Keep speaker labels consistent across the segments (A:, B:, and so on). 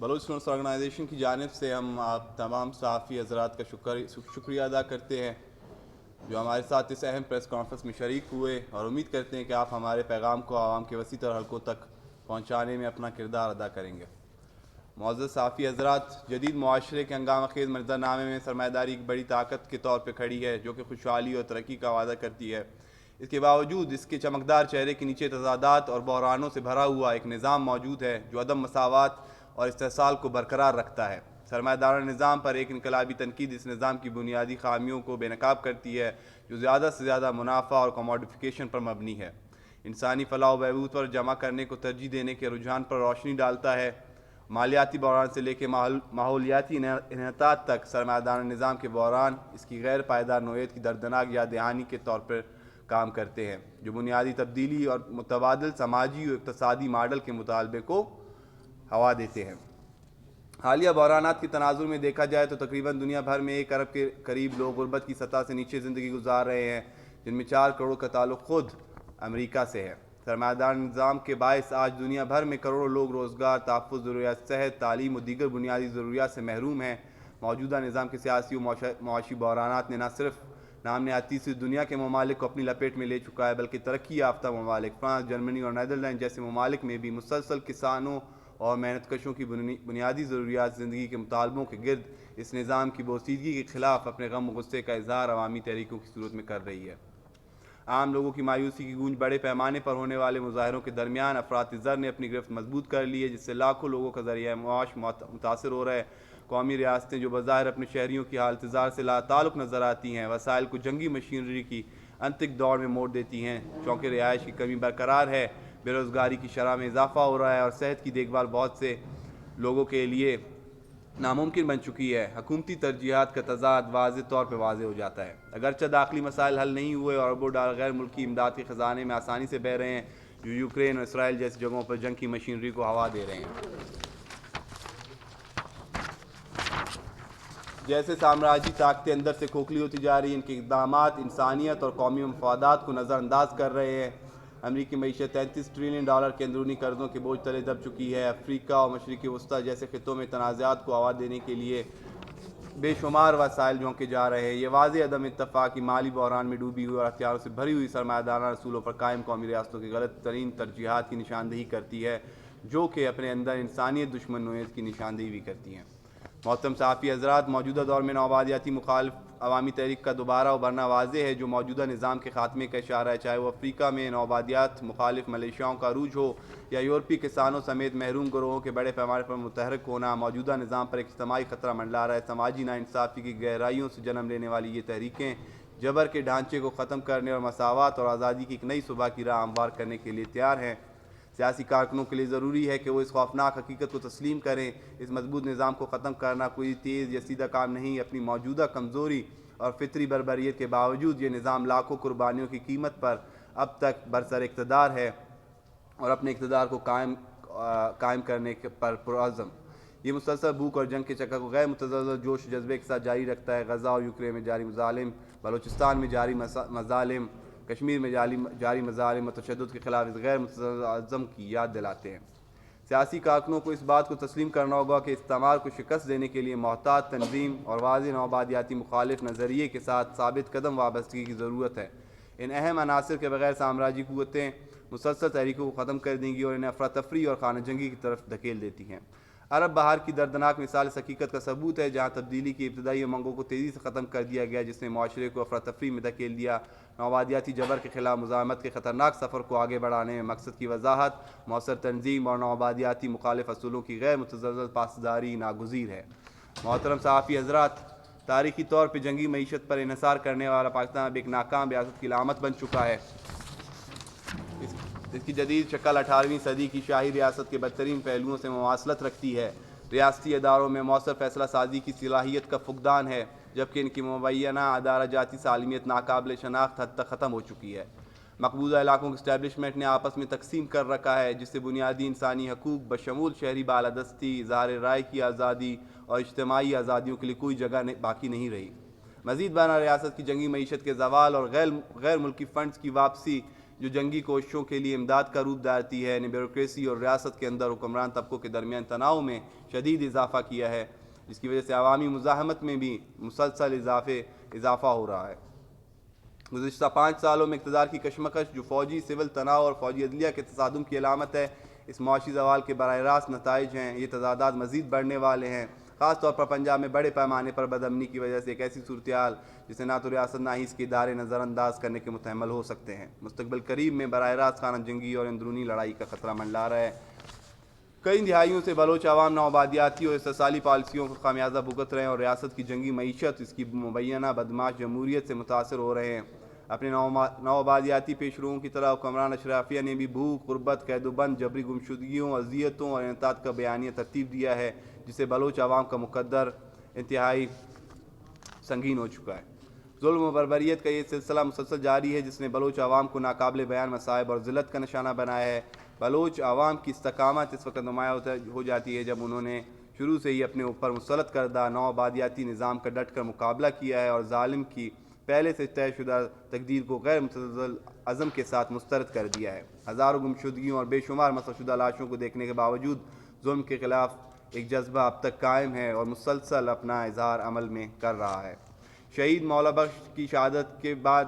A: Baloch students organization کی جانب سے ہم آپ تمام صحافی حضرات کا شکریہ ادا کرتے ہیں جو ہمارے ساتھ اس اہم پریس کانفرنس میں شریک ہوئے، اور امید کرتے ہیں کہ آپ ہمارے پیغام کو عوام کے وسیع تر حلقوں تک پہنچانے میں اپنا کردار ادا کریں گے۔ معزز صحافی حضرات، جدید معاشرے کے ہنگامہ خیز منظرنامے میں سرمایہ داری ایک بڑی طاقت کے طور پہ کھڑی ہے جو کہ خوشحالی اور ترقی کا وعدہ کرتی ہے۔ اس کے باوجود اس کے چمکدار چہرے کے نیچے تضادات اور بحرانوں سے بھرا ہوا ایک نظام موجود ہے جو عدم مساوات اور استحصال کو برقرار رکھتا ہے۔ سرمایہ دارانہ نظام پر ایک انقلابی تنقید اس نظام کی بنیادی خامیوں کو بے نقاب کرتی ہے جو زیادہ سے زیادہ منافع اور کموڈیفیکیشن پر مبنی ہے، انسانی فلاح و بہبود پر جمع کرنے کو ترجیح دینے کے رجحان پر روشنی ڈالتا ہے۔ مالیاتی بحران سے لے کے ماحولیاتی انحطاط تک سرمایہ دارانہ نظام کے بحران اس کی غیر پائیدار نوعیت کی دردناک یاد دہانی کے طور پر کام کرتے ہیں جو بنیادی تبدیلی اور متبادل سماجی و اقتصادی ماڈل کے مطالبے کو ہوا دیتے ہیں۔ حالیہ بحرانات کے تناظر میں دیکھا جائے تو تقریباً دنیا بھر میں 1 ارب کے قریب لوگ غربت کی سطح سے نیچے زندگی گزار رہے ہیں، جن میں 4 کروڑ کا تعلق خود امریکہ سے ہے۔ سرمایہ دارانہ نظام کے باعث آج دنیا بھر میں کروڑوں لوگ روزگار، تحفظ، ضروریات صحت، تعلیم و دیگر بنیادی ضروریات سے محروم ہیں۔ موجودہ نظام کے سیاسی و معاشی بحرانات نے نہ صرف نام نہاد تیسری دنیا کے ممالک کو اپنی لپیٹ میں لے چکا ہے بلکہ ترقی یافتہ ممالک فرانس، جرمنی اور نیدرلینڈ جیسے ممالک میں بھی مسلسل کسانوں اور محنت کشوں کی بنیادی ضروریات زندگی کے مطالبوں کے گرد اس نظام کی بوسیدگی کے خلاف اپنے غم و غصے کا اظہار عوامی تحریکوں کی صورت میں کر رہی ہے۔ عام لوگوں کی مایوسی کی گونج بڑے پیمانے پر ہونے والے مظاہروں کے درمیان افراط زر نے اپنی گرفت مضبوط کر لی ہے جس سے لاکھوں لوگوں کا ذریعہ معاش متاثر ہو رہا ہے۔ قومی ریاستیں جو بظاہر اپنے شہریوں کی حالت زار سے لا تعلق نظر آتی ہیں، وسائل کو جنگی مشینری کی انتک دوڑ میں موڑ دیتی ہیں، چونکہ رہائش کی کمی برقرار ہے، بے روزگاری کی شرح میں اضافہ ہو رہا ہے اور صحت کی دیکھ بھال بہت سے لوگوں کے لیے ناممکن بن چکی ہے۔ حکومتی ترجیحات کا تضاد واضح طور پہ واضح ہو جاتا ہے۔ اگرچہ داخلی مسائل حل نہیں ہوئے اور اربوں ڈالر غیر ملکی امداد کے خزانے میں آسانی سے بہہ رہے ہیں جو یوکرین اور اسرائیل جیسی جگہوں پر جنگ کی مشینری کو ہوا دے رہے ہیں۔ جیسے سامراجی طاقتیں اندر سے کھوکھلی ہوتی جا رہی ہیں، ان کے اقدامات انسانیت اور قومی مفادات کو نظر انداز کر رہے ہیں۔ امریکی معیشت $33 ٹریلین کے اندرونی قرضوں کے بوجھ تلے دب چکی ہے۔ افریقہ اور مشرق وسطیٰ جیسے خطوں میں تنازعات کو ہوا دینے کے لیے بے شمار وسائل جھونکے جا رہے ہیں۔ یہ واضح عدم اتفاقی مالی بحران میں ڈوبی ہوئی اور ہتھیاروں سے بھری ہوئی سرمایہ دارانہ اصولوں پر قائم قومی ریاستوں کی غلط ترین ترجیحات کی نشاندہی کرتی ہے جو کہ اپنے اندر انسانیت دشمن نوعیت کی نشاندہی بھی کرتی ہیں۔ محترم صحافی حضرات، موجودہ دور میں نوآبادیاتی مخالف عوامی تحریک کا دوبارہ ابھرنا واضح ہے جو موجودہ نظام کے خاتمے کا اشارہ ہے، چاہے وہ افریقہ میں نوآبادیات مخالف ملیشیاؤں کا عروج ہو یا یورپی کسانوں سمیت محروم گروہوں کے بڑے پیمانے پر متحرک ہونا۔ موجودہ نظام پر ایک اجتماعی خطرہ منڈلا رہا ہے۔ سماجی ناانصافی کی گہرائیوں سے جنم لینے والی یہ تحریکیں جبر کے ڈھانچے کو ختم کرنے اور مساوات اور آزادی کی ایک نئی صبح کی راہ ہموار کرنے کے لیے تیار ہیں۔ سیاسی کارکنوں کے لیے ضروری ہے کہ وہ اس خوفناک حقیقت کو تسلیم کریں، اس مضبوط نظام کو ختم کرنا کوئی تیز یا سیدھا کام نہیں۔ اپنی موجودہ کمزوری اور فطری بربریت کے باوجود یہ نظام لاکھوں قربانیوں کی قیمت پر اب تک برسر اقتدار ہے اور اپنے اقتدار کو قائم کرنے پر پرعزم۔ یہ مسلسل بھوک اور جنگ کے چکر کو غیر متزلزل جوش و جذبے کے ساتھ جاری رکھتا ہے۔ غزہ اور یوکرین میں جاری مظالم، بلوچستان میں جاری مظالم، کشمیر میں جاری مظالم اور تشدد کے خلاف اس غیر متزلزل عزم کی یاد دلاتے ہیں۔ سیاسی کارکنوں کو اس بات کو تسلیم کرنا ہوگا کہ استعمار کو شکست دینے کے لیے محتاط تنظیم اور واضح نوآبادیاتی مخالف نظریے کے ساتھ ثابت قدم وابستگی کی ضرورت ہے۔ ان اہم عناصر کے بغیر سامراجی قوتیں مسلسل تحریکوں کو ختم کر دیں گی اور انہیں افراتفری اور خانہ جنگی کی طرف دھکیل دیتی ہیں۔ عرب بہار کی دردناک مثال اس حقیقت کا ثبوت ہے جہاں تبدیلی کی ابتدائی امنگوں کو تیزی سے ختم کر دیا گیا جس نے معاشرے کو افراتفری میں دھکیل دیا۔ نوآبادیاتی جبر کے خلاف مزاحمت کے خطرناک سفر کو آگے بڑھانے میں مقصد کی وضاحت، مؤثر تنظیم اور نوآبادیاتی مخالف اصولوں کی غیر متزلزل پاسداری ناگزیر ہے۔ محترم صحافی حضرات، تاریخی طور پہ جنگی معیشت پر انحصار کرنے والا پاکستان اب ایک ناکام ریاست کی علامت بن چکا ہے۔ اس کی جدید شکل 18ویں صدی کی شاہی ریاست کے بدترین پہلوؤں سے مماثلت رکھتی ہے۔ ریاستی اداروں میں مؤثر فیصلہ سازی کی صلاحیت کا فقدان ہے جبکہ ان کی مبینہ ادارہ جاتی سالمیت ناقابل شناخت حد تک ختم ہو چکی ہے۔ مقبوضہ علاقوں کو اسٹیبلشمنٹ نے آپس میں تقسیم کر رکھا ہے جس سے بنیادی انسانی حقوق بشمول شہری بالادستی، اظہار رائے کی آزادی اور اجتماعی آزادیوں کے لیے کوئی جگہ باقی نہیں رہی۔ مزید برآں ریاست کی جنگی معیشت کے زوال اور غیر ملکی فنڈز کی واپسی جو جنگی کوششوں کے لیے امداد کا روپ دھارتی ہے، نے بیوروکریسی اور ریاست کے اندر حکمران طبقوں کے درمیان تناؤ میں شدید اضافہ کیا ہے، جس کی وجہ سے عوامی مزاحمت میں بھی مسلسل اضافہ ہو رہا ہے۔ گزشتہ 5 سالوں میں اقتدار کی کشمکش، جو فوجی سول تناؤ اور فوجی عدلیہ کے تصادم کی علامت ہے، اس معاشی زوال کے براہ راست نتائج ہیں۔ یہ تضادات مزید بڑھنے والے ہیں، خاص طور پر پنجاب میں بڑے پیمانے پر بد امنی کی وجہ سے ایک ایسی صورتحال جسے نہ تو ریاست نہ ہی اس کے ادارے نظر انداز کرنے کے متحمل ہو سکتے ہیں۔ مستقبل قریب میں براہ راست خانہ جنگی اور اندرونی لڑائی کا خطرہ منڈلا رہا ہے۔ کئی دہائیوں سے بلوچ عوام نوآبادیاتی اور استحصالی پالیسیوں کو خمیازہ بھگت رہے ہیں اور ریاست کی جنگی معیشت اس کی مبینہ بدمعاش جمہوریت سے متاثر ہو رہے ہیں۔ اپنے نوآبادیاتی پیشروؤں کی طرح حکمران اشرافیہ نے بھی بھوک، غربت، قید و بند، جبری گمشدگیوں، اذیتوں اور انحطاط کا بیانیہ ترتیب دیا ہے، جس سے بلوچ عوام کا مقدر انتہائی سنگین ہو چکا ہے۔ ظلم و بربریت کا یہ سلسلہ مسلسل جاری ہے، جس نے بلوچ عوام کو ناقابل بیان مصائب اور ذلت کا نشانہ بنایا ہے۔ بلوچ عوام کی استقامت اس وقت نمایاں ہو جاتی ہے جب انہوں نے شروع سے ہی اپنے اوپر مسلط کردہ نوآبادیاتی نظام کا ڈٹ کر مقابلہ کیا ہے اور ظالم کی پہلے سے طے شدہ تقدیر کو غیر متزلزل عزم کے ساتھ مسترد کر دیا ہے۔ ہزاروں گمشدگیوں اور بے شمار مسخ شدہ لاشوں کو دیکھنے کے باوجود ظلم کے خلاف ایک جذبہ اب تک قائم ہے اور مسلسل اپنا اظہار عمل میں کر رہا ہے۔ شہید مولا بخش کی شہادت کے بعد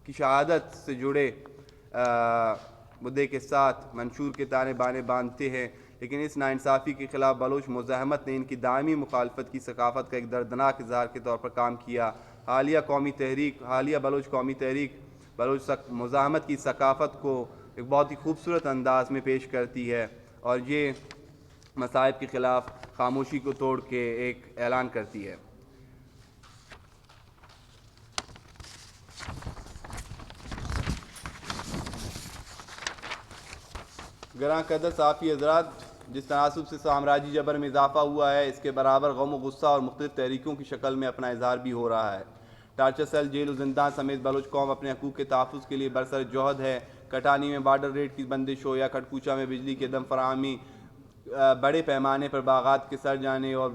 A: کی شہادت سے جڑے مدعے کے ساتھ منشور کے تانے بانے باندھتے ہیں، لیکن اس ناانصافی کے خلاف بلوچ مزاحمت نے ان کی دائمی مخالفت کی ثقافت کا ایک دردناک اظہار کے طور پر کام کیا۔ حالیہ بلوچ قومی تحریک بلوچ مزاحمت کی ثقافت کو ایک بہت ہی خوبصورت انداز میں پیش کرتی ہے اور یہ مصائب کے خلاف خاموشی کو توڑ کے ایک اعلان کرتی ہے۔ گراں قدر صحافی حضرات، جس تناسب سے سامراجی جبر میں اضافہ ہوا ہے، اس کے برابر غم و غصہ اور مختلف تحریکوں کی شکل میں اپنا اظہار بھی ہو رہا ہے۔ ٹارچر سیل، جیل و زندان سمیت بلوچ قوم اپنے حقوق کے تحفظ کے لیے برسر جہد ہے۔ کٹانی میں بارڈر ریٹ کی بندش ہو یا کھڑکوچا میں بجلی کی عدم فراہمی، بڑے پیمانے پر باغات کے سڑ جانے اور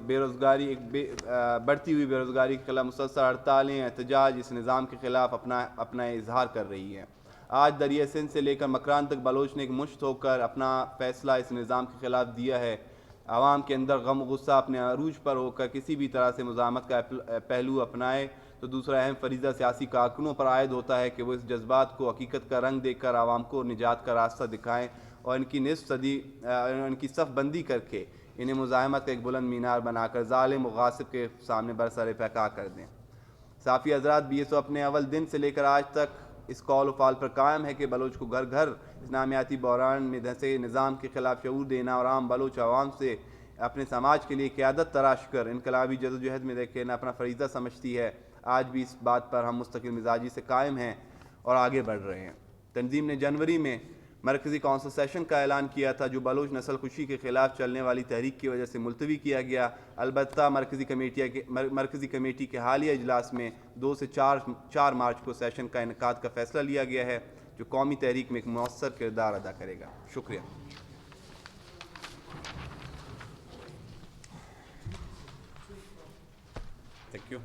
A: بڑھتی ہوئی بیروزگاری کے خلاف مسلسل ہڑتالیں، احتجاج اس نظام کے خلاف اپنا اظہار کر رہی ہیں۔ آج دریائے سندھ سے لے کر مکران تک بلوچ نے ایک مشت ہو کر اپنا فیصلہ اس نظام کے خلاف دیا ہے۔ عوام کے اندر غم و غصہ اپنے عروج پر ہو کر کسی بھی طرح سے مزاحمت کا پہلو اپنائے تو دوسرا اہم فریضہ سیاسی کارکنوں پر عائد ہوتا ہے کہ وہ اس جذبات کو حقیقت کا رنگ دے کر عوام کو نجات کا راستہ دکھائیں اور ان کی صف بندی کر کے انہیں مزاحمت کا ایک بلند مینار بنا کر ظالم و غاصب کے سامنے برسر پیکار کر دیں۔ صحافی حضرات، BSO اپنے اول دن سے لے کر آج تک اس قول و فعال پر قائم ہے کہ بلوچ کو گھر گھر اس نامیاتی بحران میں دھنسے نظام کے خلاف شعور دینا اور عام بلوچ عوام سے اپنے سماج کے لیے قیادت تراش کر انقلابی جدوجہد میں دیکھنا اپنا فریضہ سمجھتی ہے۔ آج بھی اس بات پر ہم مستقل مزاجی سے قائم ہیں اور آگے بڑھ رہے ہیں۔ تنظیم نے جنوری میں مرکزی کونسل سیشن کا اعلان کیا تھا، جو بلوچ نسل کشی کے خلاف چلنے والی تحریک کی وجہ سے ملتوی کیا گیا۔ البتہ مرکزی کمیٹی کے حالیہ اجلاس میں 2 سے 4 مارچ کو سیشن کا انعقاد کا فیصلہ لیا گیا ہے، جو قومی تحریک میں ایک مؤثر کردار ادا کرے گا۔ شکریہ۔ Thank you.